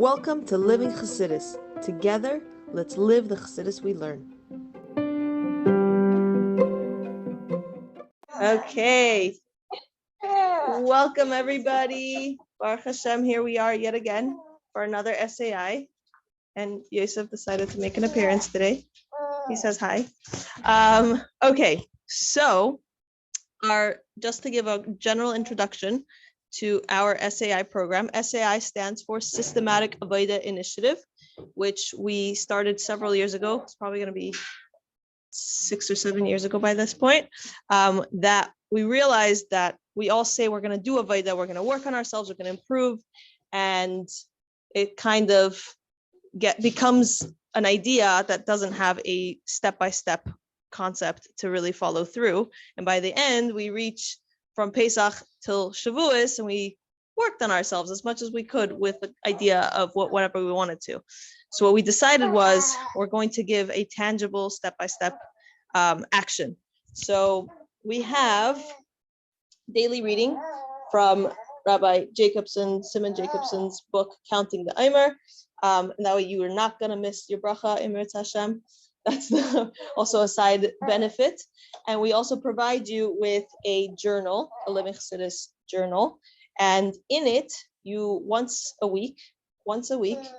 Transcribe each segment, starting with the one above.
Welcome to Living Chassidus. Together, let's live the Chassidus we learn. Okay. Welcome, everybody. Baruch Hashem, here we are yet again for another SAI. And Yosef decided to make an appearance today. He says hi. Okay, so just to give a general introduction to our SAI program. SAI stands for Systematic Avodah Initiative, which we started several years ago. It's probably going to be 6 or 7 years ago by this point, that we realized that we all say we're going to do Avodah, we're going to work on ourselves, we're going to improve, and it kind of becomes an idea that doesn't have a step-by-step concept to really follow through. And by the end, we reach from Pesach till Shavuos, and we worked on ourselves as much as we could with the idea of whatever we wanted to. So what we decided was we're going to give a tangible step-by-step action. So we have daily reading from Rabbi Simon Jacobson's book, Counting the Omer. And that way you are not going to miss your bracha, Emir Hashem. That's also a side benefit. And we also provide you with a journal, a Living Chassidus journal. And in it, you once a week,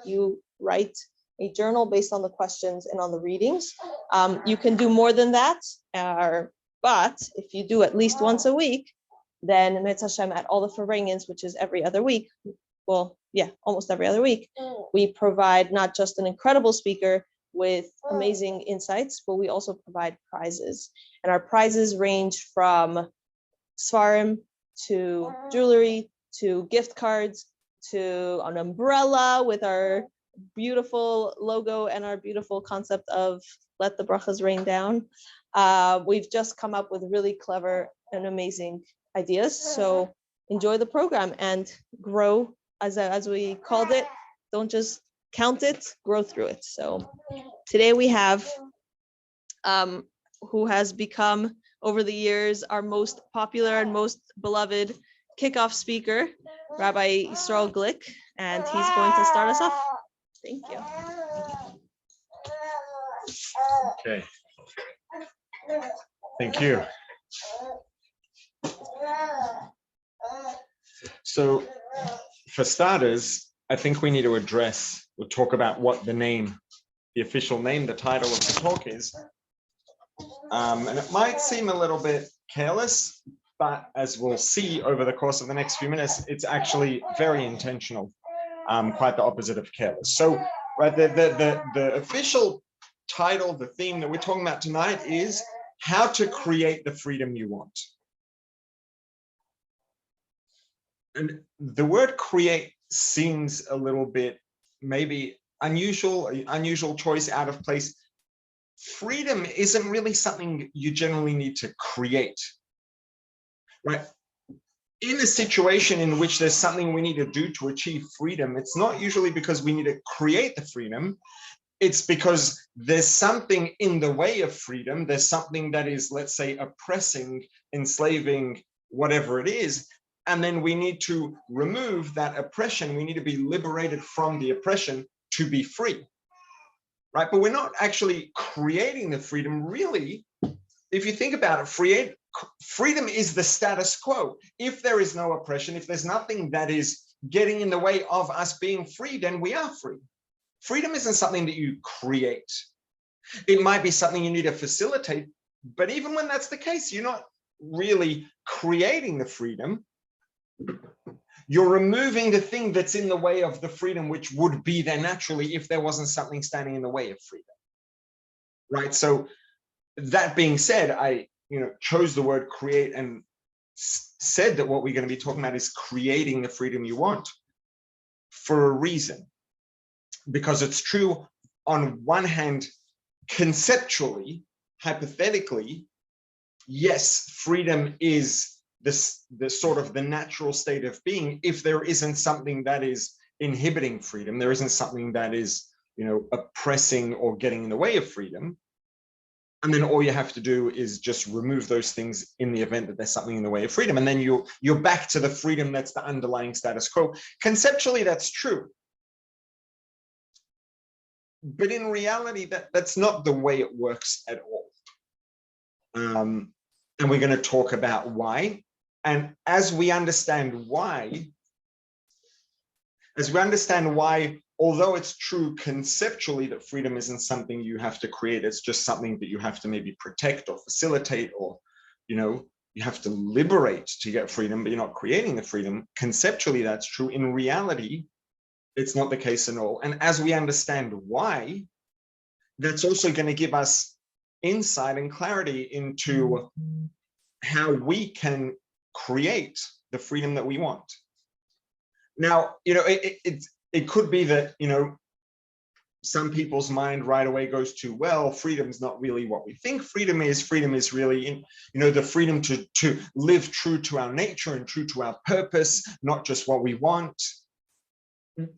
you write a journal based on the questions and on the readings. You can do more than that, but if you do at least once a week, then Mitzvah Hashem at all the farbrengs, which is every other week, almost every other week, we provide not just an incredible speaker with amazing insights, but we also provide prizes. And our prizes range from Sefira to jewelry, to gift cards, to an umbrella with our beautiful logo and our beautiful concept of let the brachas rain down. We've just come up with really clever and amazing ideas. So enjoy the program and grow, as we called it. Don't just count it, grow through it. So today we have who has become over the years our most popular and most beloved kickoff speaker, Rabbi Yisroel Glick, and he's going to start us off. Thank you. Okay. Thank you. So for starters, I think we need to we'll talk about what the official name, the title of the talk is. And it might seem a little bit careless, but as we'll see over the course of the next few minutes, it's actually very intentional, quite the opposite of careless. So, right, the official title, the theme that we're talking about tonight is how to create the freedom you want. And the word create seems a little bit maybe unusual choice, out of place. Freedom isn't really something you generally need to create, right? In a situation in which there's something we need to do to achieve freedom, it's not usually because we need to create the freedom. It's because there's something in the way of freedom. There's something that is, let's say, oppressing, enslaving, whatever it is. And then we need to remove that oppression. We need to be liberated from the oppression to be free, right? But we're not actually creating the freedom, really. If you think about it, freedom is the status quo. If there is no oppression, if there's nothing that is getting in the way of us being free, then we are free. Freedom isn't something that you create. It might be something you need to facilitate, but even when that's the case, you're not really creating the freedom. You're removing the thing that's in the way of the freedom, which would be there naturally if there wasn't something standing in the way of freedom, right? So that being said, I chose the word create and said that what we're going to be talking about is creating the freedom you want for a reason, because it's true on one hand, conceptually, hypothetically, yes, freedom is the sort of the natural state of being if there isn't something that is inhibiting freedom, there isn't something that is, oppressing or getting in the way of freedom. And then all you have to do is just remove those things in the event that there's something in the way of freedom. And then you're back to the freedom that's the underlying status quo. Conceptually, that's true. But in reality, that's not the way it works at all. And we're going to talk about why. And as we understand why, although it's true conceptually that freedom isn't something you have to create, it's just something that you have to maybe protect or facilitate, or, you have to liberate to get freedom, but you're not creating the freedom. Conceptually, that's true. In reality, it's not the case at all. And as we understand why, that's also going to give us insight and clarity into how we can create the freedom that we want. Now, it could be that, some people's mind right away goes to, well, freedom is not really what we think freedom is. Freedom is really, the freedom to live true to our nature and true to our purpose, not just what we want.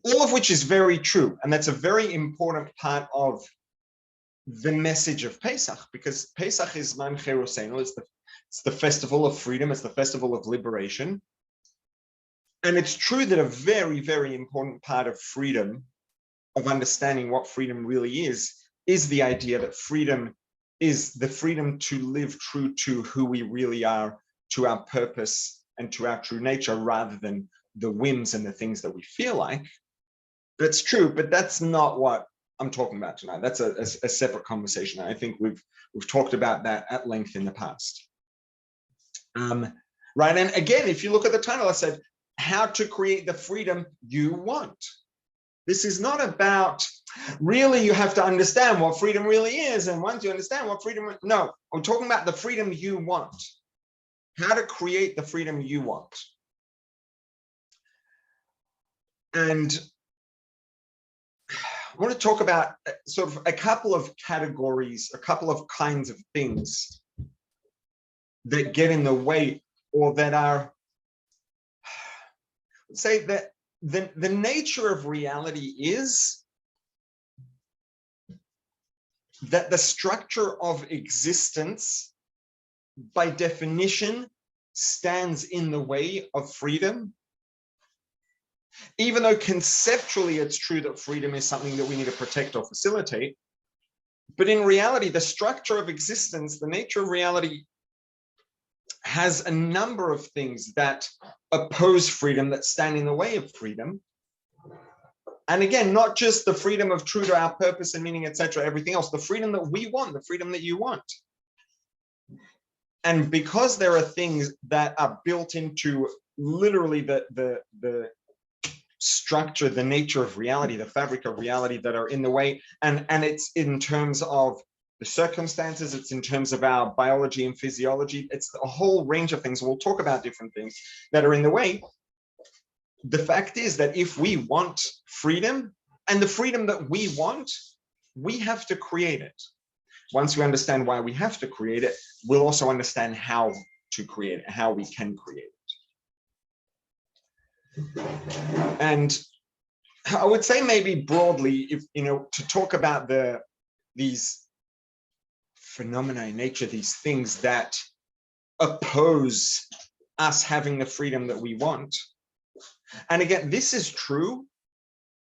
All of which is very true. And that's a very important part of the message of Pesach, because Pesach is Man Cherosenu, it's the festival of freedom, it's the festival of liberation. And it's true that a very, very important part of freedom, of understanding what freedom really is the idea that freedom is the freedom to live true to who we really are, to our purpose and to our true nature, rather than the whims and the things that we feel like. That's true, but that's not what I'm talking about tonight. That's a separate conversation. I think we've talked about that at length in the past. Right, and again, if you look at the title, I said, how to create the freedom you want. This is not about, really, you have to understand what freedom really is. And once you understand what freedom, no, I'm talking about the freedom you want. How to create the freedom you want. And I want to talk about sort of a couple of categories, a couple of kinds of things that get in the way, or that are, say that the nature of reality is that the structure of existence, by definition, stands in the way of freedom. Even though conceptually it's true that freedom is something that we need to protect or facilitate, but in reality, the structure of existence, the nature of reality, has a number of things that oppose freedom, that stand in the way of freedom. And again, not just the freedom of true to our purpose and meaning, etc., everything else, the freedom that we want, the freedom that you want. And because there are things that are built into literally the structure, the nature of reality, the fabric of reality, that are in the way, and it's in terms of the circumstances, it's in terms of our biology and physiology, it's a whole range of things. We'll talk about different things that are in the way. The fact is that if we want freedom, and the freedom that we want, we have to create it. Once we understand why we have to create it, we'll also understand how to create it, how we can create it. And I would say, maybe broadly, if to talk about these phenomena in nature, these things that oppose us having the freedom that we want. And again, this is true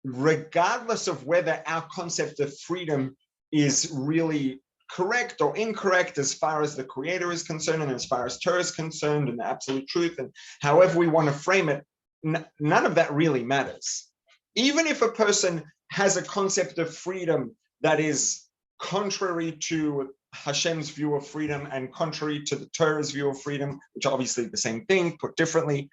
regardless of whether our concept of freedom is really correct or incorrect as far as the creator is concerned, and as far as Torah is concerned, and the absolute truth, and however we want to frame it, none of that really matters. Even if a person has a concept of freedom that is contrary to Hashem's view of freedom and contrary to the Torah's view of freedom, which are obviously the same thing, put differently,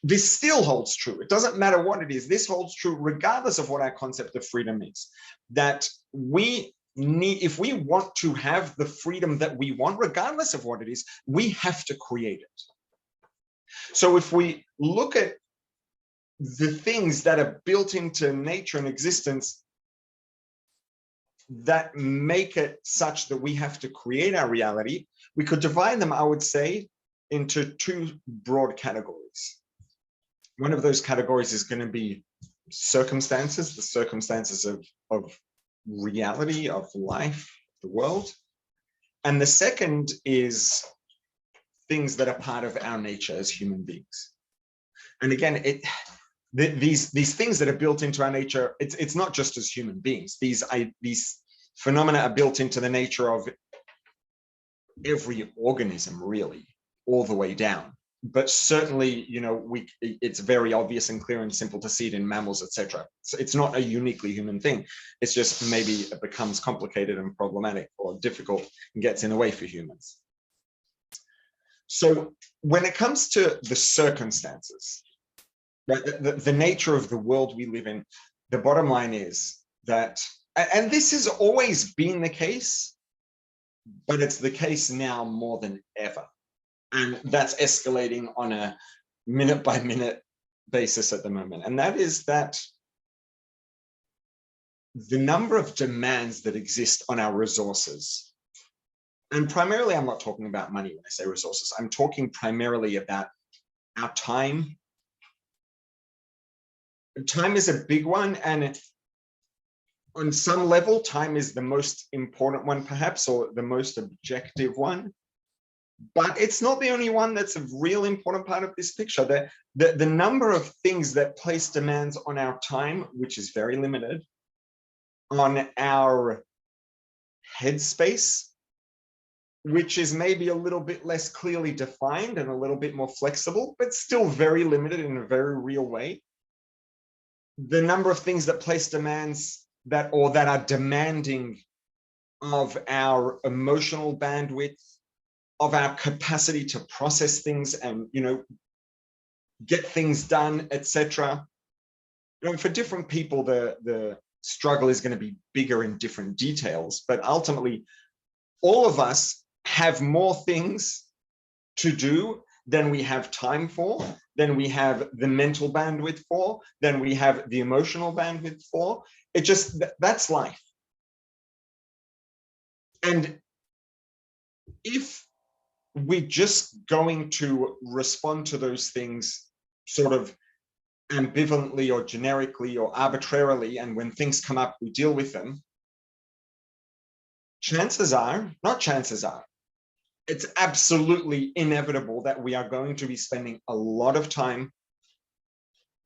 this still holds true. It doesn't matter what it is. This holds true regardless of what our concept of freedom is. That we need, if we want to have the freedom that we want, regardless of what it is, we have to create it. So if we look at the things that are built into nature and existence that make it such that we have to create our reality, we could divide them, I would say, into two broad categories. One of those categories is going to be circumstances, the circumstances of reality, of life, the world. And the second is things that are part of our nature as human beings. And again, these things that are built into our nature, it's not just as human beings. These phenomena are built into the nature of every organism, really, all the way down. But certainly, it's very obvious and clear and simple to see it in mammals, etc. So it's not a uniquely human thing. It's just maybe it becomes complicated and problematic or difficult and gets in the way for humans. So when it comes to the circumstances, right, the nature of the world we live in, the bottom line is that, and this has always been the case, but it's the case now more than ever. And that's escalating on a minute by minute basis at the moment. And that is that the number of demands that exist on our resources, and primarily I'm not talking about money when I say resources, I'm talking primarily about our time. Time is a big one, and on some level, time is the most important one, perhaps, or the most objective one. But it's not the only one that's a real important part of this picture. The number of things that place demands on our time, which is very limited, on our headspace, which is maybe a little bit less clearly defined and a little bit more flexible, but still very limited in a very real way. The number of things that place demands that are demanding of our emotional bandwidth, of our capacity to process things and, get things done, etc. For different people, the struggle is going to be bigger in different details, but ultimately, all of us have more things to do than we have time for, than we have the mental bandwidth for, than we have the emotional bandwidth for. That's life. And if we're just going to respond to those things sort of ambivalently or generically or arbitrarily, and when things come up, we deal with them, it's absolutely inevitable that we are going to be spending a lot of time,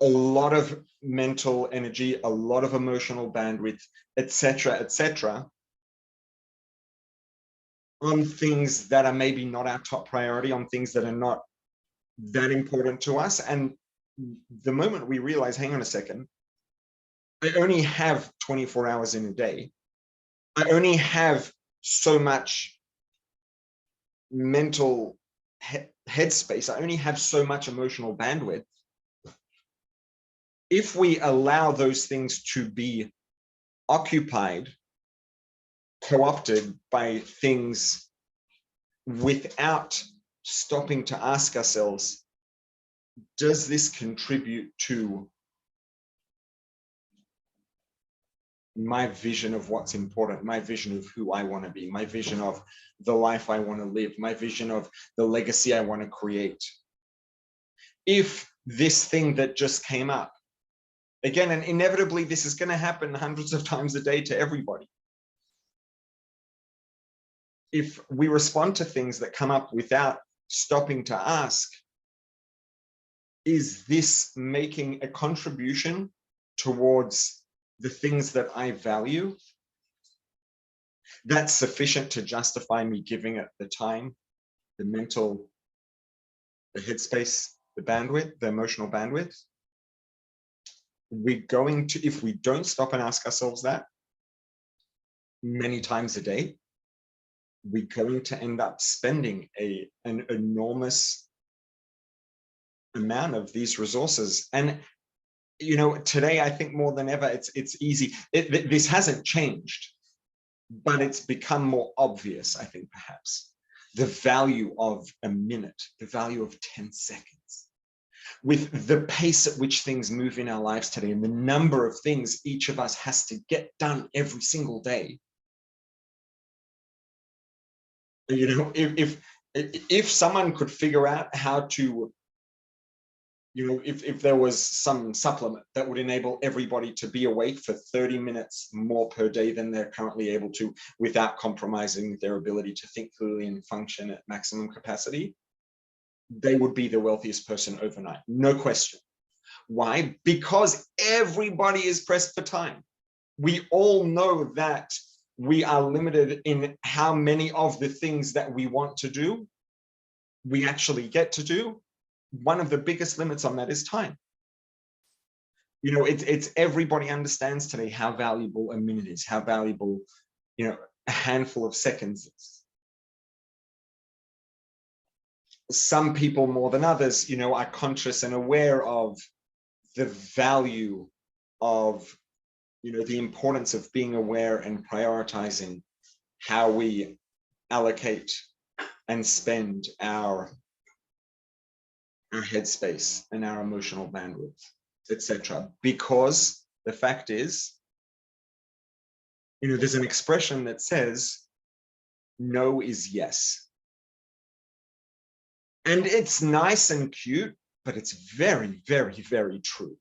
a lot of mental energy, a lot of emotional bandwidth, etc., on things that are maybe not our top priority, on things that are not that important to us. And the moment we realize, hang on a second, I only have 24 hours in a day. I only have so much mental headspace. I only have so much emotional bandwidth. If we allow those things to be occupied, co-opted by things without stopping to ask ourselves, does this contribute to my vision of what's important, my vision of who I want to be, my vision of the life I want to live, my vision of the legacy I want to create? If this thing that just came up, again, and inevitably this is going to happen hundreds of times a day to everybody, if we respond to things that come up without stopping to ask, is this making a contribution towards the things that I value that's sufficient to justify me giving it the time, the mental, the headspace, the bandwidth, the emotional bandwidth? We're going to, if we don't stop and ask ourselves that many times a day, we're going to end up spending an enormous amount of these resources. And today, I think more than ever, it's easy. This hasn't changed, but it's become more obvious, I think, perhaps. The value of a minute, the value of 10 seconds. With the pace at which things move in our lives today and the number of things each of us has to get done every single day. If someone could figure out how to, if there was some supplement that would enable everybody to be awake for 30 minutes more per day than they're currently able to, without compromising their ability to think clearly and function at maximum capacity, they would be the wealthiest person overnight, no question. Why? Because everybody is pressed for time. We all know that we are limited in how many of the things that we want to do we actually get to do. One of the biggest limits on that is time. You know, it's everybody understands today how valuable a minute is, how valuable, you know, a handful of seconds is. Some people more than others, you know, are conscious and aware of the value of, you know, the importance of being aware and prioritizing how we allocate and spend our headspace and our emotional bandwidth, etc. Because the fact is, you know, there's an expression that says, no is yes. And it's nice and cute, but it's very, very, very true.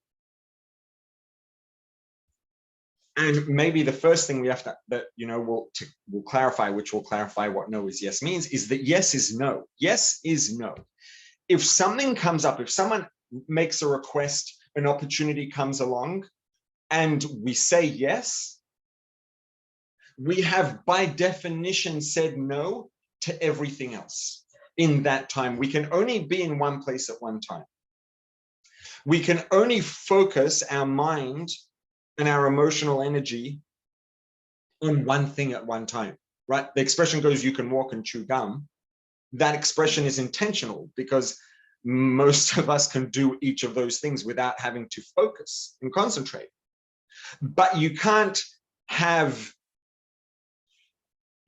And maybe the first thing we have to, that, you know, we'll clarify, which will clarify what no is yes means, is that yes is no. Yes is no. If something comes up, if someone makes a request, an opportunity comes along, and we say yes, we have by definition said no to everything else in that time. We can only be in one place at one time. We can only focus our mind and our emotional energy on one thing at one time, right? The expression goes, you can walk and chew gum. That expression is intentional because most of us can do each of those things without having to focus and concentrate. But you can't have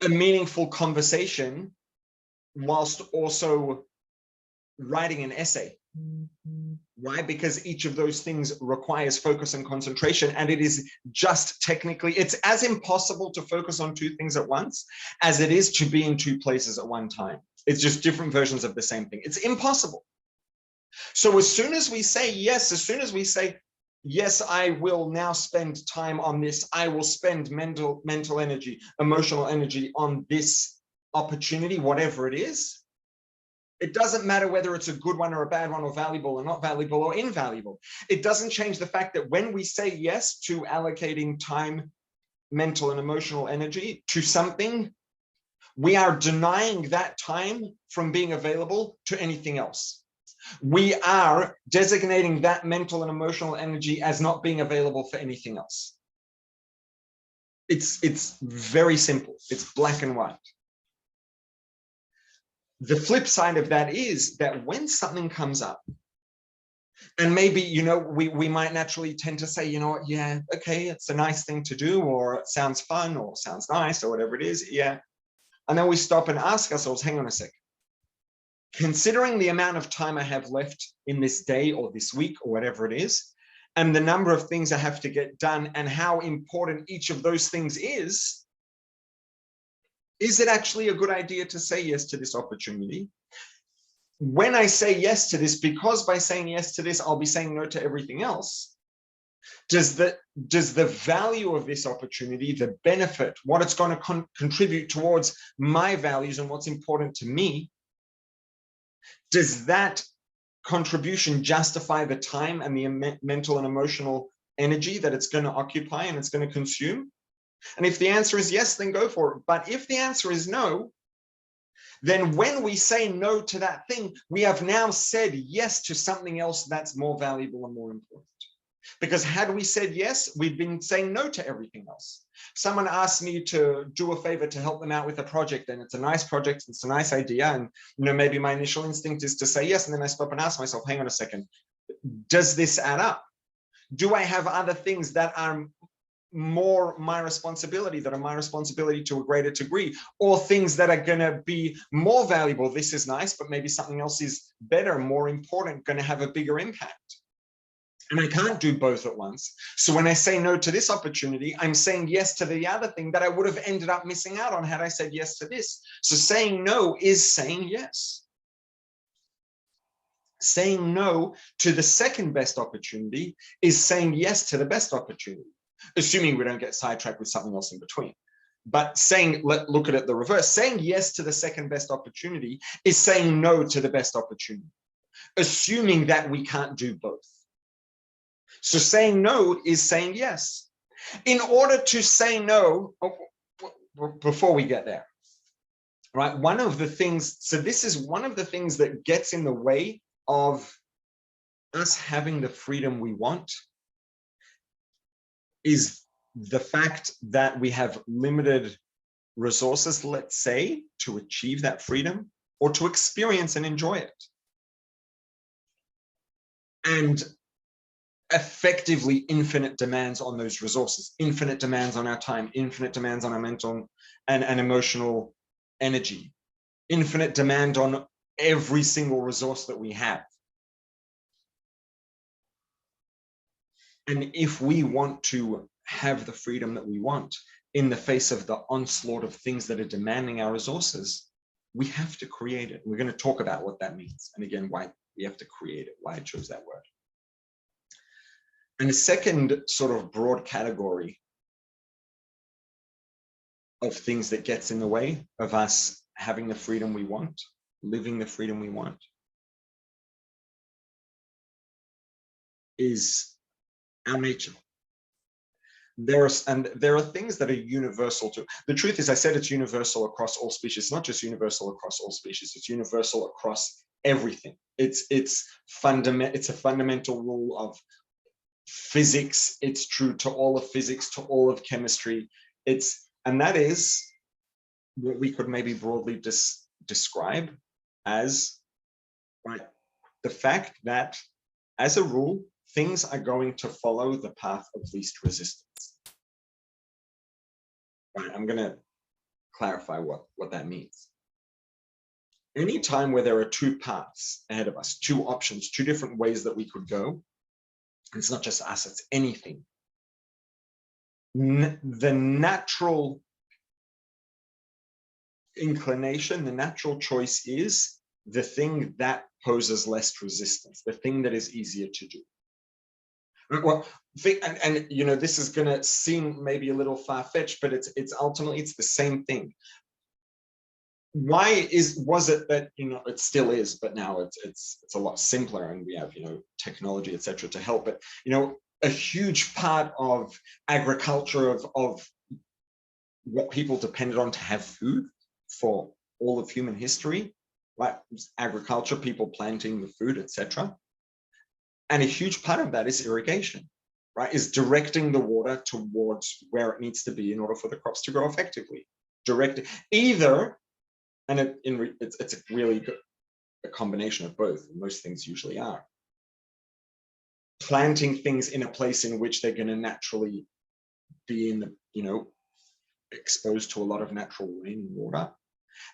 a meaningful conversation whilst also writing an essay. Why? Because each of those things requires focus and concentration, and it is just technically, it's as impossible to focus on two things at once as it is to be in two places at one time. It's just different versions of the same thing. It's impossible. So as soon as we say yes, as soon as we say, yes, I will now spend time on this, I will spend mental energy, emotional energy on this opportunity, whatever it is, it doesn't matter whether it's a good one or a bad one or valuable or not valuable or invaluable. It doesn't change the fact that when we say yes to allocating time, mental and emotional energy to something, we are denying that time from being available to anything else. We are designating that mental and emotional energy as not being available for anything else. It's very simple. It's black and white. The flip side of that is that when something comes up, and maybe, you know, we might naturally tend to say, you know what, yeah, okay, it's a nice thing to do, or it sounds fun, or sounds nice, or whatever it is, yeah. And then we stop and ask ourselves, hang on a second. Considering the amount of time I have left in this day or this week or whatever it is, and the number of things I have to get done and how important each of those things is it actually a good idea to say yes to this opportunity? When I say yes to this, because by saying yes to this, I'll be saying no to everything else, does the value of this opportunity, the benefit, what it's going to contribute towards my values and what's important to me, does that contribution justify the time and the mental and emotional energy that it's going to occupy and it's going to consume? And if the answer is yes, then go for it. But if the answer is no, then when we say no to that thing, we have now said yes to something else that's more valuable and more important. Because had we said yes, we've been saying no to everything else. Someone asked me to do a favor to help them out with a project, and it's a nice project, it's a nice idea, and you know, maybe my initial instinct is to say yes, and then I stop and ask myself, hang on a second, does this add up? Do I have other things that are more my responsibility, that are my responsibility to a greater degree, or things that are going to be more valuable? This is nice, but maybe something else is better, more important, going to have a bigger impact. And I can't do both at once. So when I say no to this opportunity, I'm saying yes to the other thing that I would have ended up missing out on had I said yes to this. So saying no is saying yes. Saying no to the second best opportunity is saying yes to the best opportunity, assuming we don't get sidetracked with something else in between. But saying, look at it the reverse, saying yes to the second best opportunity is saying no to the best opportunity, assuming that we can't do both. So saying no is saying yes. In order to say no, before we get there, right? One of the things, so this is one of the things that gets in the way of us having the freedom we want, is the fact that we have limited resources, let's say, to achieve that freedom or to experience and enjoy it. And effectively infinite demands on those resources, infinite demands on our time, infinite demands on our mental and emotional energy, infinite demand on every single resource that we have. And if we want to have the freedom that we want in the face of the onslaught of things that are demanding our resources, we have to create it. We're going to talk about what that means. And again, why we have to create it, why I chose that word. And the second sort of broad category of things that gets in the way of us having the freedom we want, living the freedom we want, is our nature. There are things that are universal to. The truth is, I said it's universal across all species. It's not just universal across all species. It's universal across everything. It's a fundamental rule of physics. It's true to all of physics, to all of chemistry. And that is what we could maybe broadly describe as, right, the fact that, as a rule, things are going to follow the path of least resistance. Right, I'm going to clarify what that means. Any time where there are two paths ahead of us, two options, two different ways that we could go, it's not just us, it's anything. The natural inclination, the natural choice is the thing that poses less resistance, the thing that is easier to do. Well, and you know, this is going to seem maybe a little far-fetched, but it's ultimately the same thing. Why was it that, you know, it still is, but now it's a lot simpler, and we have, you know, technology, etc., to help it. You know, a huge part of agriculture, of what people depended on to have food for all of human history, right? Agriculture, people planting the food, etc. And a huge part of that is irrigation, right? Is directing the water towards where it needs to be in order for the crops to grow effectively. Direct either, and it's a really good a combination of both. Most things usually are. Planting things in a place in which they're going to naturally be in the, you know, exposed to a lot of natural rain and water.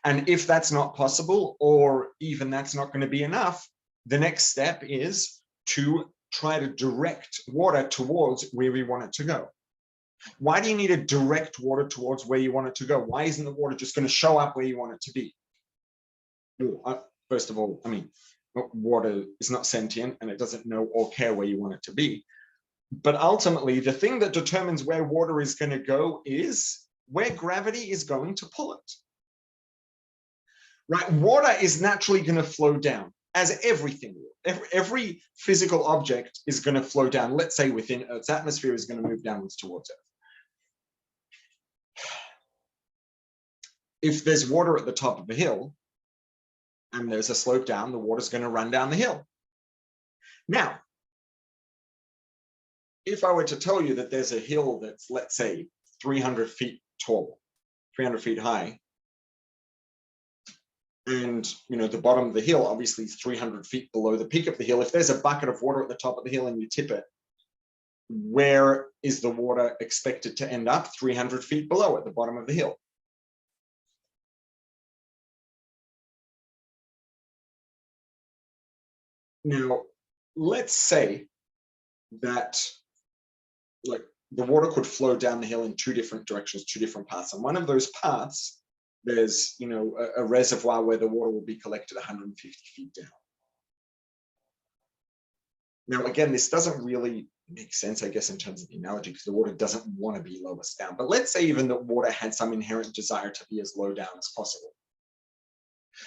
And if that's not possible, or even that's not going to be enough, the next step is to try to direct water towards where we want it to go. Why do you need to direct water towards where you want it to go? Why isn't the water just going to show up where you want it to be? Well, first of all, I mean, water is not sentient and it doesn't know or care where you want it to be. But ultimately, the thing that determines where water is going to go is where gravity is going to pull it. Right? Water is naturally going to flow down, as everything will. Every physical object is going to flow down. Let's say within Earth's atmosphere is going to move downwards towards Earth. If there's water at the top of a hill and there's a slope down, the water's going to run down the hill. Now, if I were to tell you that there's a hill that's, let's say, 300 feet tall, 300 feet high, and, you know, the bottom of the hill obviously is 300 feet below the peak of the hill. If there's a bucket of water at the top of the hill and you tip it, where is the water expected to end up? 300 feet below at the bottom of the hill. Now, let's say that, like, the water could flow down the hill in two different directions, two different paths. And one of those paths, there's, you know, a reservoir where the water will be collected 150 feet down. Now, again, this doesn't really make sense, I guess, in terms of the analogy, because the water doesn't want to be lowest down. But let's say even that water had some inherent desire to be as low down as possible.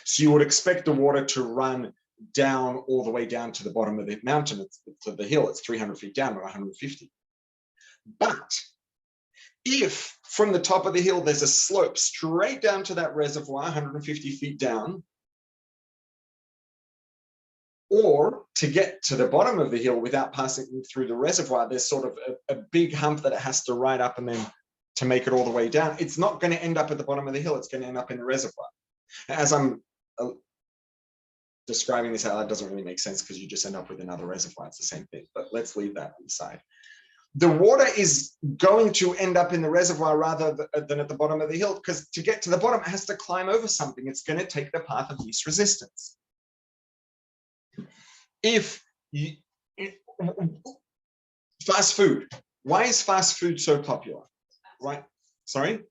So you would expect the water to run down all the way down to the bottom of the mountain, to the hill. It's 300 feet down or 150. But if from the top of the hill, there's a slope straight down to that reservoir, 150 feet down, or to get to the bottom of the hill without passing through the reservoir, there's sort of a big hump that it has to ride up and then to make it all the way down. It's not going to end up at the bottom of the hill. It's going to end up in the reservoir. As I'm describing this out, that doesn't really make sense because you just end up with another reservoir. It's the same thing, but let's leave that aside. The water is going to end up in the reservoir rather than at the bottom of the hill, because to get to the bottom, it has to climb over something. It's going to take the path of least resistance. If you, fast food, why is fast food so popular? Right? Sorry?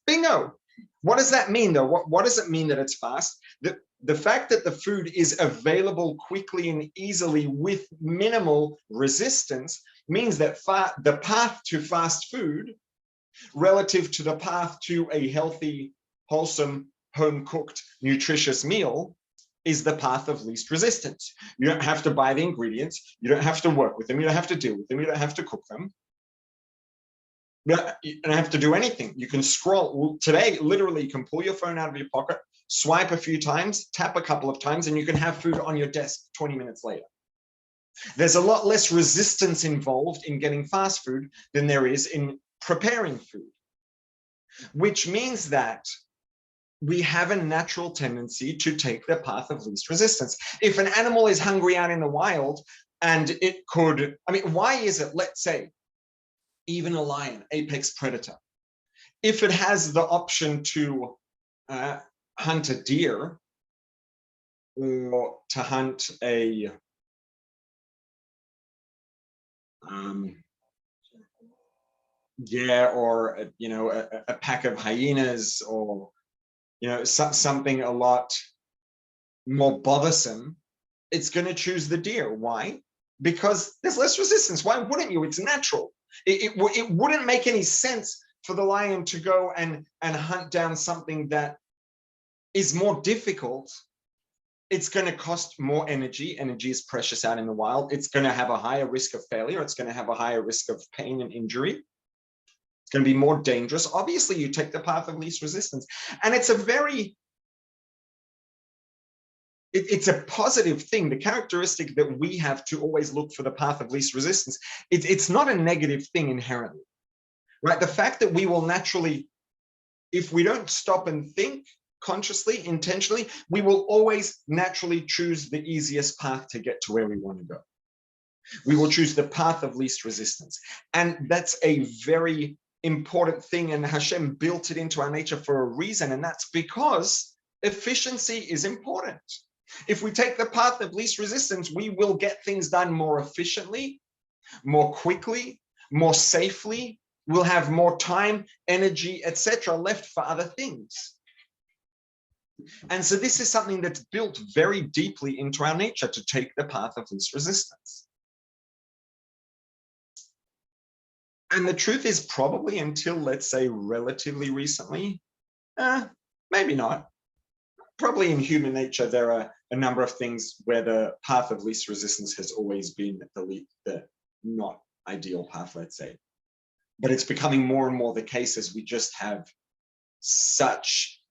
Bingo. What does that mean, though? What does it mean that it's fast? The fact that the food is available quickly and easily with minimal resistance means that the path to fast food relative to the path to a healthy, wholesome, home-cooked, nutritious meal is the path of least resistance. You don't have to buy the ingredients. You don't have to work with them. You don't have to deal with them. You don't have to cook them. You don't have to do anything. You can scroll. Today, literally, you can pull your phone out of your pocket, swipe a few times, tap a couple of times, and you can have food on your desk 20 minutes later. There's a lot less resistance involved in getting fast food than there is in preparing food, which means that we have a natural tendency to take the path of least resistance. If an animal is hungry out in the wild and it could, I mean, why is it, let's say, even a lion, apex predator, if it has the option to hunt a deer or to hunt a or a pack of hyenas, or something a lot more bothersome, it's going to choose the deer. Why? Because there's less resistance. Why wouldn't you? It's natural. It wouldn't make any sense for the lion to go and hunt down something that is more difficult. It's going to cost more energy. Energy is precious out in the wild. It's going to have a higher risk of failure. It's going to have a higher risk of pain and injury. It's going to be more dangerous. Obviously, you take the path of least resistance. And it's it's a positive thing. The characteristic that we have to always look for the path of least resistance, it's not a negative thing inherently, right? The fact that we will naturally, if we don't stop and think consciously, intentionally, we will always naturally choose the easiest path to get to where we want to go. We will choose the path of least resistance. And that's a very important thing, and Hashem built it into our nature for a reason, and that's because efficiency is important. If we take the path of least resistance, we will get things done more efficiently, more quickly, more safely. We'll have more time, energy, etc. left for other things. And so this is something that's built very deeply into our nature, to take the path of least resistance. And the truth is, probably until, let's say, relatively recently, maybe not. Probably in human nature, there are a number of things where the path of least resistance has always been the not ideal path, let's say. But it's becoming more and more the case as we just have such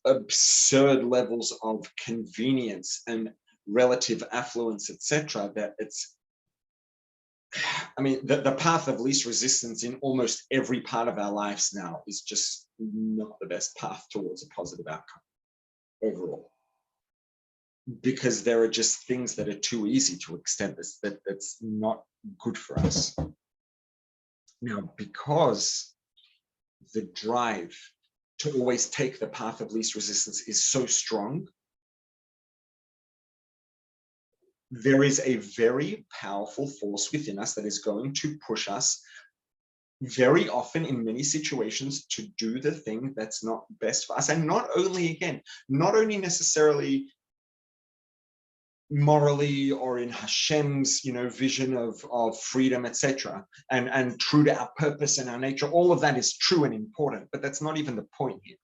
absurd levels of convenience and relative affluence, etc., that it's, I mean, the path of least resistance in almost every part of our lives now is just not the best path towards a positive outcome overall, because there are just things that are too easy to extend this, that's not good for us. Now, because the drive to always take the path of least resistance is so strong, there is a very powerful force within us that is going to push us very often in many situations to do the thing that's not best for us. And not only necessarily morally or in Hashem's, vision of freedom, etc., and true to our purpose and our nature. All of that is true and important, but that's not even the point here.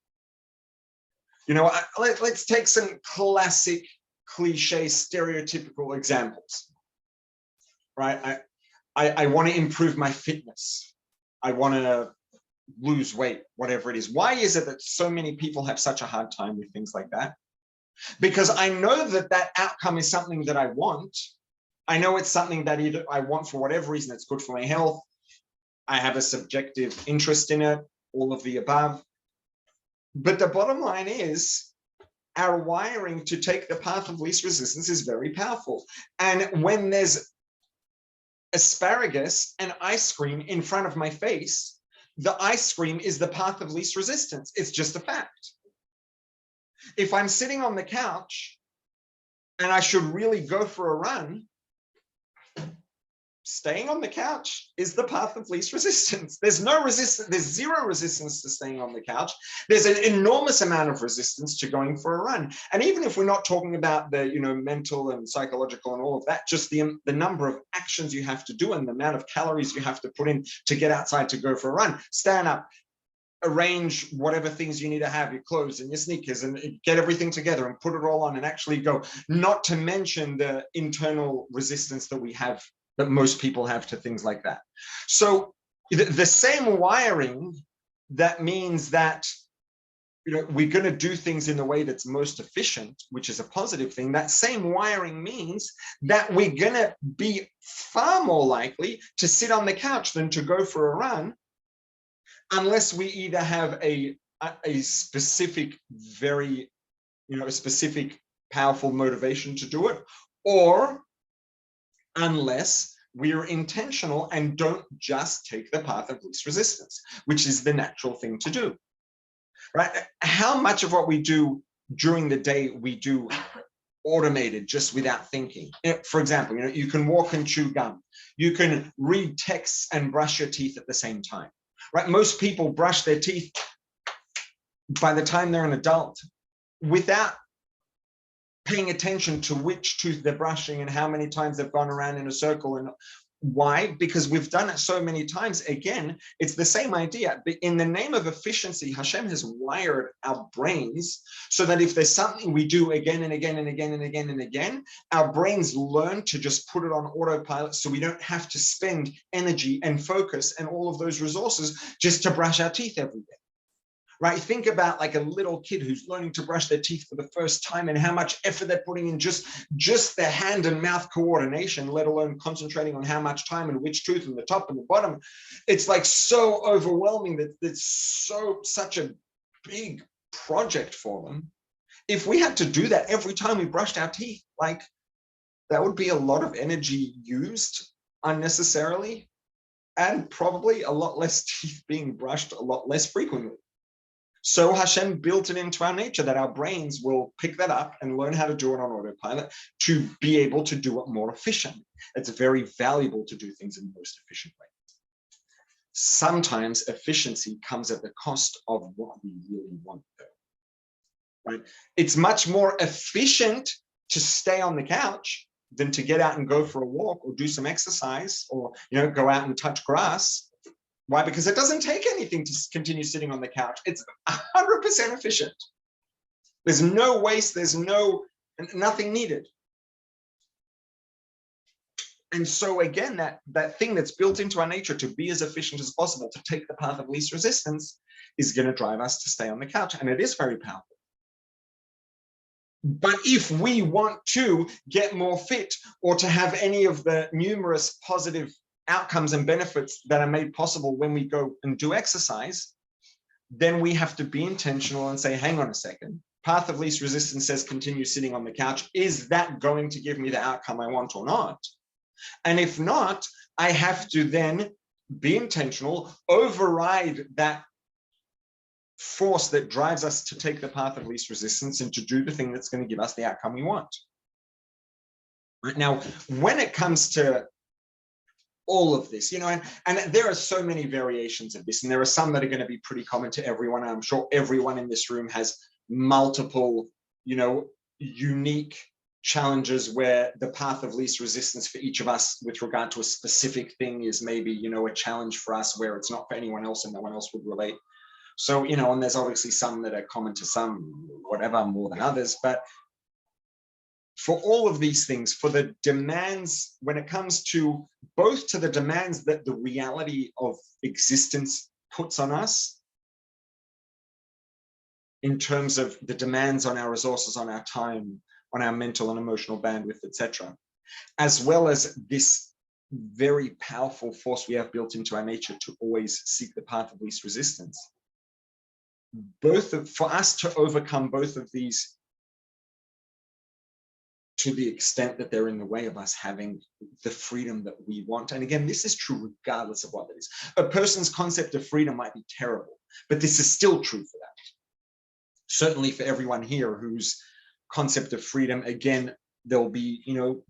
Let's take some classic cliche, stereotypical examples, right? I want to improve my fitness. I want to lose weight, whatever it is. Why is it that so many people have such a hard time with things like that? Because I know that that outcome is something that I want. I know it's something that either I want for whatever reason, it's good for my health. I have a subjective interest in it, all of the above. But the bottom line is our wiring to take the path of least resistance is very powerful. And when there's asparagus and ice cream in front of my face, the ice cream is the path of least resistance. It's just a fact. If I'm sitting on the couch and I should really go for a run, staying on the couch is the path of least resistance. There's no resistance, there's zero resistance to staying on the couch. There's an enormous amount of resistance to going for a run. And even if we're not talking about the, mental and psychological and all of that, just the number of actions you have to do and the amount of calories you have to put in to get outside to go for a run, stand up, arrange whatever things you need to have, your clothes and your sneakers, and get everything together and put it all on and actually go, not to mention the internal resistance that we have, that most people have to things like that. So the same wiring, that means that we're going to do things in the way that's most efficient, which is a positive thing. That same wiring means that we're going to be far more likely to sit on the couch than to go for a run, unless we either have a specific, very, a specific powerful motivation to do it, or unless we're intentional and don't just take the path of least resistance, which is the natural thing to do, right? How much of what we do during the day we do automated, just without thinking? For example, you can walk and chew gum. You can read texts and brush your teeth at the same time, right? Most people brush their teeth by the time they're an adult without paying attention to which tooth they're brushing and how many times they've gone around in a circle. And why? Because we've done it so many times. Again, it's the same idea. In the name of efficiency, Hashem has wired our brains so that if there's something we do again and again and again and again and again, our brains learn to just put it on autopilot, so we don't have to spend energy and focus and all of those resources just to brush our teeth every day. Right? Think about like a little kid who's learning to brush their teeth for the first time and how much effort they're putting in just their hand and mouth coordination, let alone concentrating on how much time and which tooth and the top and the bottom. It's like so overwhelming that it's such a big project for them. If we had to do that every time we brushed our teeth, like that would be a lot of energy used unnecessarily, and probably a lot less teeth being brushed a lot less frequently. So Hashem built it into our nature that our brains will pick that up and learn how to do it on autopilot to be able to do it more efficiently. It's very valuable to do things in the most efficient way. Sometimes efficiency comes at the cost of what we really want, though. Right? It's much more efficient to stay on the couch than to get out and go for a walk or do some exercise or go out and touch grass. Why? Because it doesn't take anything to continue sitting on the couch. It's 100% efficient. There's no waste. There's nothing needed. And so again, that thing that's built into our nature to be as efficient as possible, to take the path of least resistance, is going to drive us to stay on the couch. And it is very powerful. But if we want to get more fit or to have any of the numerous positive outcomes and benefits that are made possible when we go and do exercise, then we have to be intentional and say, hang on a second, path of least resistance says continue sitting on the couch. Is that going to give me the outcome I want or not? And if not, I have to then be intentional, override that force that drives us to take the path of least resistance and to do the thing that's going to give us the outcome we want. Right now, when it comes to all of this, and there are so many variations of this, and there are some that are going to be pretty common to everyone. I'm sure everyone in this room has multiple, unique challenges where the path of least resistance for each of us with regard to a specific thing is maybe, a challenge for us where it's not for anyone else and no one else would relate. So, and there's obviously some that are common to some, whatever, more than others, but for all of these things, for the demands, when it comes to both to the demands that the reality of existence puts on us, in terms of the demands on our resources, on our time, on our mental and emotional bandwidth, etc., as well as this very powerful force we have built into our nature to always seek the path of least resistance. For us to overcome both of these to the extent that they're in the way of us having the freedom that we want. And again, this is true regardless of what that is. A person's concept of freedom might be terrible, but this is still true for that. Certainly for everyone here whose concept of freedom, again, there'll be,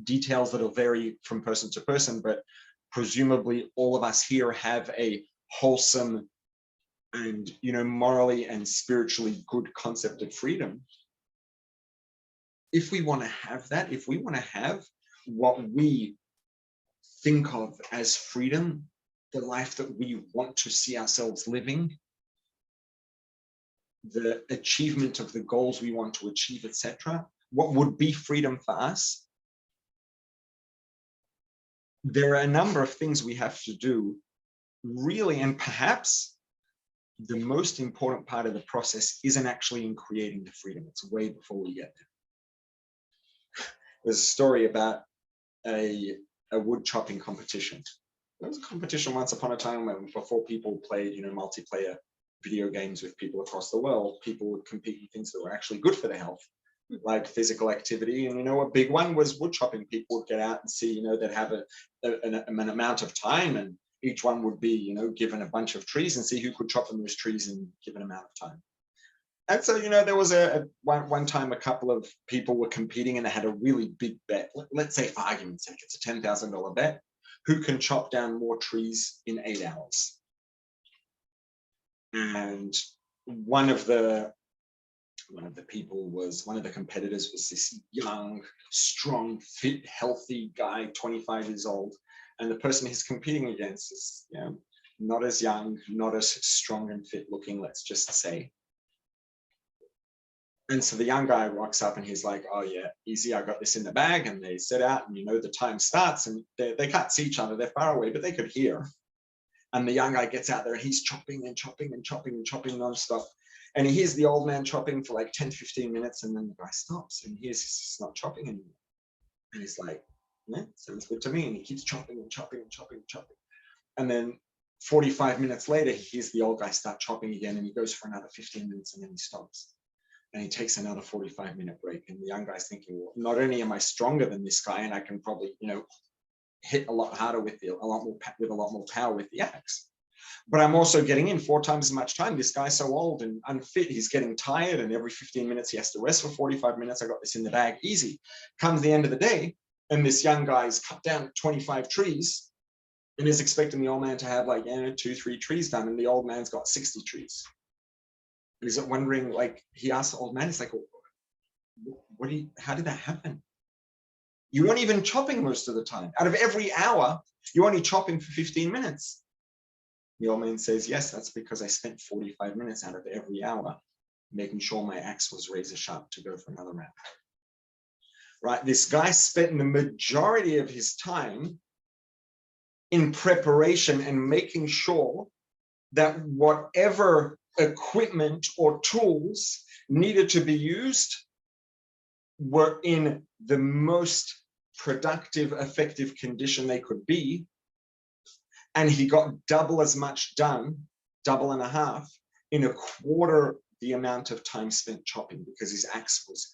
details that'll vary from person to person, but presumably all of us here have a wholesome and, morally and spiritually good concept of freedom. If we want to have that, if we want to have what we think of as freedom, the life that we want to see ourselves living, the achievement of the goals we want to achieve, etc., what would be freedom for us, there are a number of things we have to do, really, and perhaps the most important part of the process isn't actually in creating the freedom. It's way before we get there. There's a story about a wood chopping competition. There was a competition once upon a time when, before people played, multiplayer video games with people across the world, people would compete in things that were actually good for their health, like physical activity. And, a big one was wood chopping. People would get out and see, they'd have an amount of time, and each one would be, given a bunch of trees and see who could chop those trees in a given amount of time. And so, there was one time a couple of people were competing and they had a really big bet. Let's say, for argument's sake, it's a $10,000 bet. Who can chop down more trees in 8 hours? And one of the competitors was this young, strong, fit, healthy guy, 25 years old. And the person he's competing against is, not as young, not as strong and fit looking, let's just say. And so the young guy rocks up and he's like, oh yeah, easy, I got this in the bag. And they set out and, the time starts and they can't see each other, they're far away, but they could hear. And the young guy gets out there and he's chopping and chopping and chopping and chopping nonstop. And he hears the old man chopping for like 10, 15 minutes. And then the guy stops and he's not chopping anymore. And he's like, yeah, sounds good to me. And he keeps chopping and chopping and chopping and chopping. And then 45 minutes later, he hears the old guy start chopping again. And he goes for another 15 minutes and then he stops. And he takes another 45-minute break. And the young guy's thinking, well, not only am I stronger than this guy, and I can probably, hit a lot harder with a lot more power with the axe, but I'm also getting in 4 times as much time. This guy's so old and unfit, he's getting tired, and every 15 minutes he has to rest for 45 minutes. I got this in the bag, easy. Comes the end of the day, and this young guy's cut down 25 trees and is expecting the old man to have 2, 3 trees done, and the old man's got 60 trees. And he's wondering, he asked the old man, he's like, how did that happen? You weren't even chopping most of the time. Out of every hour, you're only chopping for 15 minutes. The old man says, yes, that's because I spent 45 minutes out of every hour making sure my axe was razor sharp to go for another round. Right? This guy spent the majority of his time in preparation and making sure that whatever equipment or tools needed to be used were in the most productive, effective condition they could be. And he got double as much done, double and a half, in a quarter the amount of time spent chopping, because his axe was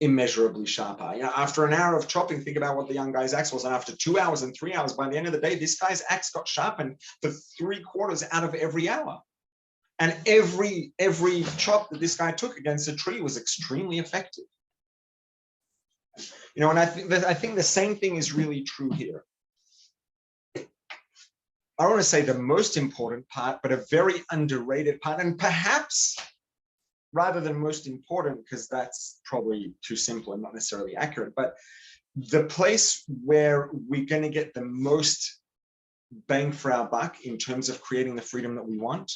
immeasurably sharper. After an hour of chopping, think about what the young guy's axe was. And after 2 hours and 3 hours, by the end of the day, this guy's axe got sharpened for 3/4 out of every hour. And every chop that this guy took against a tree was extremely effective. And I think the same thing is really true here. I don't want to say the most important part, but a very underrated part, and perhaps rather than most important, because that's probably too simple and not necessarily accurate, but the place where we're going to get the most bang for our buck in terms of creating the freedom that we want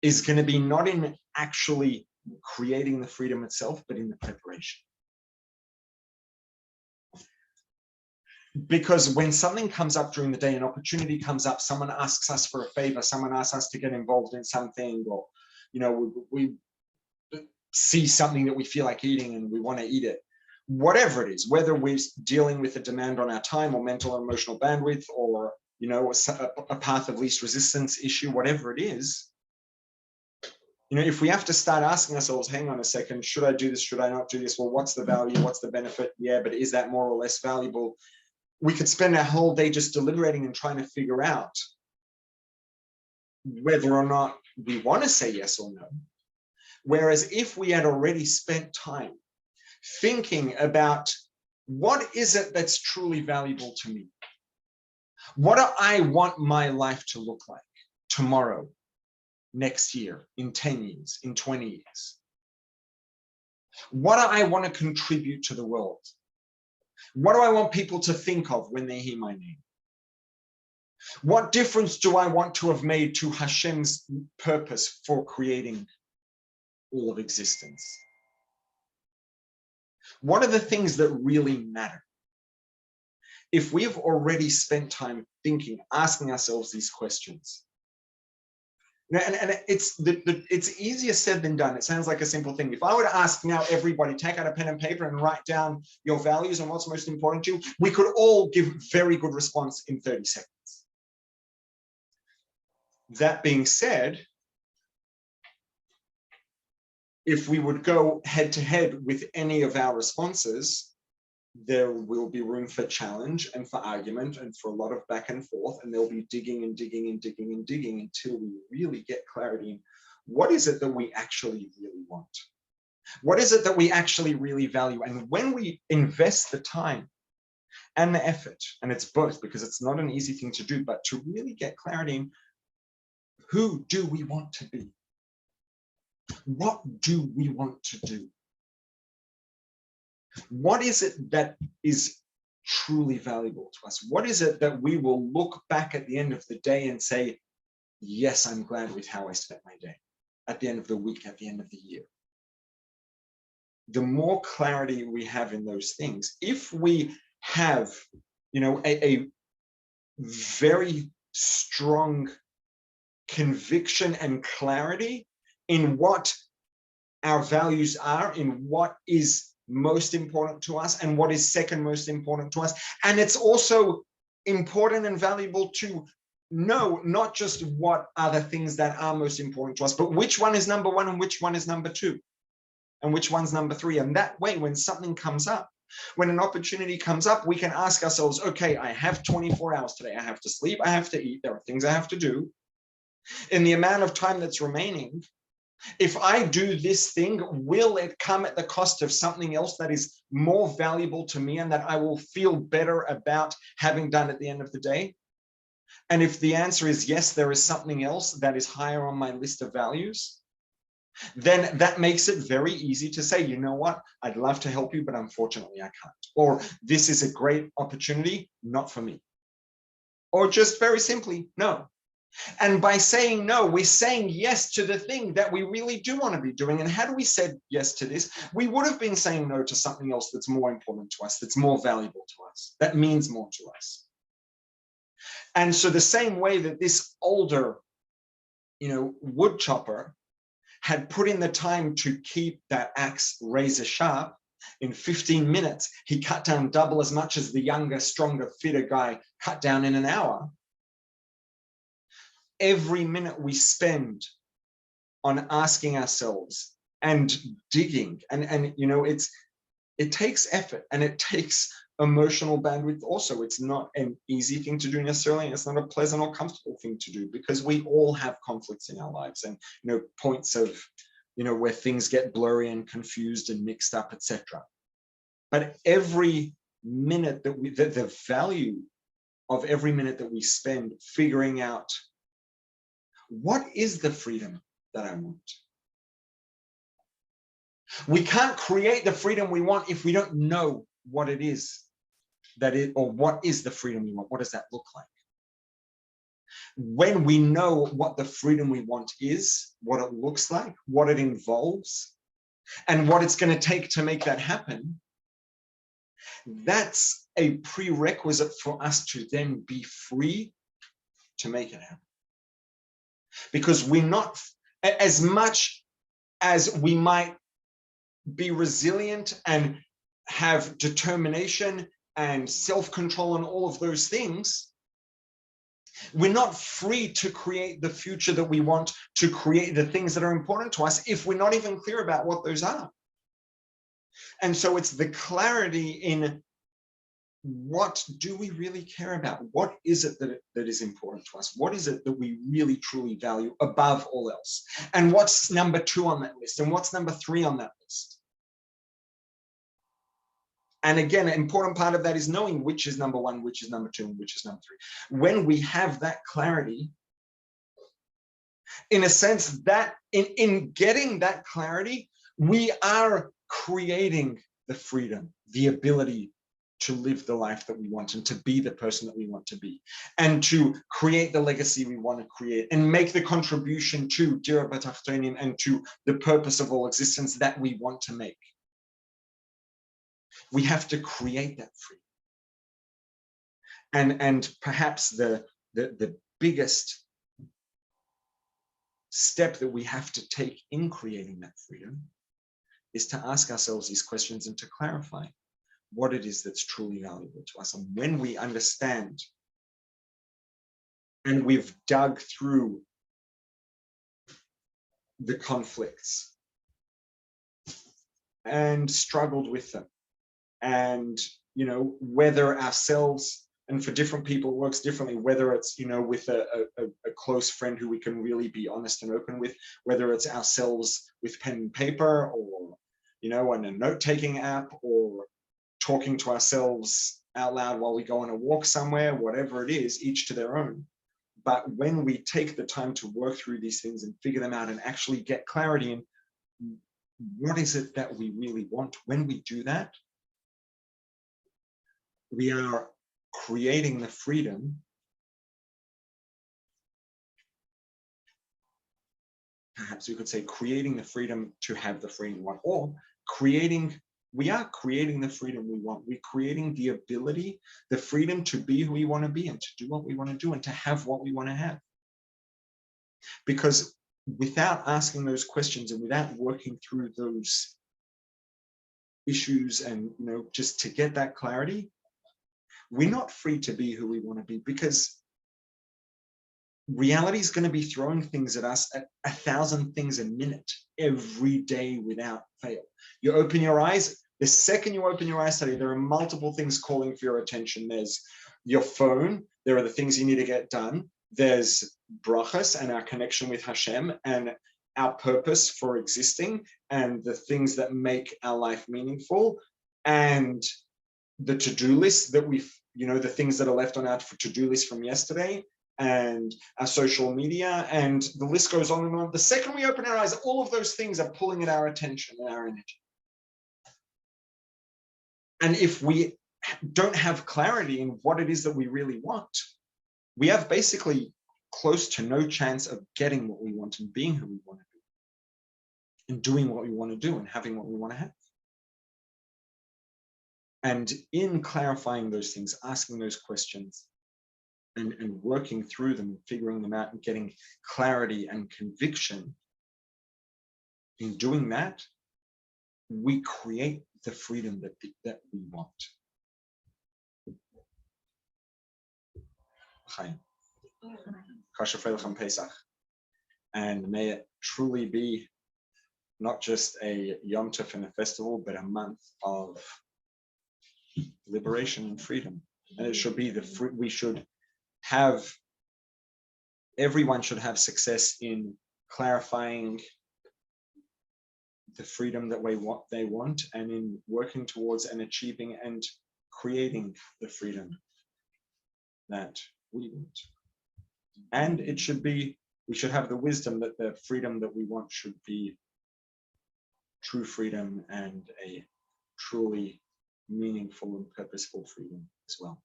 is going to be not in actually creating the freedom itself, but in the preparation. Because when something comes up during the day, an opportunity comes up, someone asks us for a favor, someone asks us to get involved in something, or, we see something that we feel like eating and we want to eat it, whatever it is, whether we're dealing with a demand on our time or mental and emotional bandwidth, or, a path of least resistance issue, whatever it is, if we have to start asking ourselves, hang on a second, should I do this? Should I not do this? Well, what's the value? What's the benefit? Yeah, but is that more or less valuable? We could spend our whole day just deliberating and trying to figure out whether or not we want to say yes or no. Whereas if we had already spent time thinking about what is it that's truly valuable to me? What do I want my life to look like tomorrow, next year, in 10 years, in 20 years? What do I want to contribute to the world? What do I want people to think of when they hear my name? What difference do I want to have made to Hashem's purpose for creating all of existence? What are the things that really matter? If we've already spent time thinking, asking ourselves these questions, and it's easier said than done. It sounds like a simple thing. If I were to ask now everybody, take out a pen and paper and write down your values and what's most important to you, we could all give very good response in 30 seconds. That being said, if we would go head to head with any of our responses, there will be room for challenge and for argument and for a lot of back and forth, and there'll be digging and digging and digging and digging until we really get clarity in what is it that we actually really want? What is it that we actually really value? And when we invest the time and the effort, and it's both, because it's not an easy thing to do, but to really get clarity in who do we want to be? What do we want to do? What is it that is truly valuable to us? What is it that we will look back at the end of the day and say, yes, I'm glad with how I spent my day, at the end of the week, at the end of the year? The more clarity we have in those things, if we have, a very strong conviction and clarity in what our values are, in what is most important to us and what is second most important to us. And it's also important and valuable to know not just what are the things that are most important to us, but which one is number one and which one is number two and which one's number three. And that way, when something comes up, when an opportunity comes up, we can ask ourselves, okay, I have 24 hours today. I have to sleep, I have to eat, there are things I have to do. In the amount of time that's remaining, if I do this thing, will it come at the cost of something else that is more valuable to me and that I will feel better about having done at the end of the day? And if the answer is yes, there is something else that is higher on my list of values, then that makes it very easy to say, you know what, I'd love to help you, but unfortunately I can't. Or this is a great opportunity, not for me. Or just very simply, no. And by saying no, we're saying yes to the thing that we really do want to be doing. And had we said yes to this, we would have been saying no to something else that's more important to us, that's more valuable to us, that means more to us. And so the same way that this older, wood chopper had put in the time to keep that axe razor sharp, in 15 minutes, he cut down double as much as the younger, stronger, fitter guy cut down in an hour. Every minute we spend on asking ourselves and digging, and it takes effort and it takes emotional bandwidth also. It's not an easy thing to do necessarily, and it's not a pleasant or comfortable thing to do, because we all have conflicts in our lives and points of where things get blurry and confused and mixed up, etc. But every minute that the value of every minute that we spend figuring out what is the freedom that I want. We can't create the freedom we want if we don't know what it is or what is the freedom we want. What does that look like? when we know what the freedom we want is, what it looks like, what it involves, and what it's going to take to make that happen, that's a prerequisite for us to then be free to make it happen. Because we're not, as much as we might be resilient and have determination and self-control and all of those things, we're not free to create the future that we want, to create the things that are important to us, if we're not even clear about what those are. And so it's the clarity in what do we really care about? What is it that is important to us? What is it that we really truly value above all else? And what's number 2 on that list? And what's number 3 on that list? And again, an important part of that is knowing which is number 1, which is number 2, and which is number 3. When we have that clarity, in a sense that in getting that clarity, we are creating the freedom, the ability to live the life that we want and to be the person that we want to be, and to create the legacy we want to create and make the contribution to Dira B'Tachtonim and to the purpose of all existence that we want to make. We have to create that freedom. And perhaps the biggest step that we have to take in creating that freedom is to ask ourselves these questions and to clarify what it is that's truly valuable to us. And when we understand and we've dug through the conflicts and struggled with them, and whether ourselves, and for different people it works differently, whether it's with a close friend who we can really be honest and open with, whether it's ourselves with pen and paper, or on a note-taking app, or talking to ourselves out loud while we go on a walk somewhere, whatever it is, each to their own. But when we take the time to work through these things and figure them out and actually get clarity in what is it that we really want, when we do that, we are creating the freedom perhaps we could say creating the freedom to have the freedom we want, or we are creating the freedom we want. We're creating the ability, the freedom to be who we want to be and to do what we want to do and to have what we want to have. Because without asking those questions and without working through those issues and just to get that clarity, we're not free to be who we want to be, because reality is going to be throwing things at us, at 1,000 things a minute, every day without fail. You open your eyes, the second you open your eyes today, there are multiple things calling for your attention. There's your phone, there are the things you need to get done, there's brachas and our connection with Hashem and our purpose for existing and the things that make our life meaningful, and the to-do list that we've, the things that are left on our to-do list from yesterday, and our social media, and the list goes on and on. The second we open our eyes, all of those things are pulling at our attention and our energy. And if we don't have clarity in what it is that we really want, we have basically close to no chance of getting what we want and being who we want to be and doing what we want to do and having what we want to have. And in clarifying those things, asking those questions, and working through them, figuring them out and getting clarity and conviction, in doing that, we create the freedom that we want. And may it truly be not just a Yom Tov and a festival, but a month of liberation and freedom. And it should be everyone should have success in clarifying the freedom that they want, and in working towards and achieving and creating the freedom that we want. And we should have the wisdom that the freedom that we want should be true freedom and a truly meaningful and purposeful freedom as well.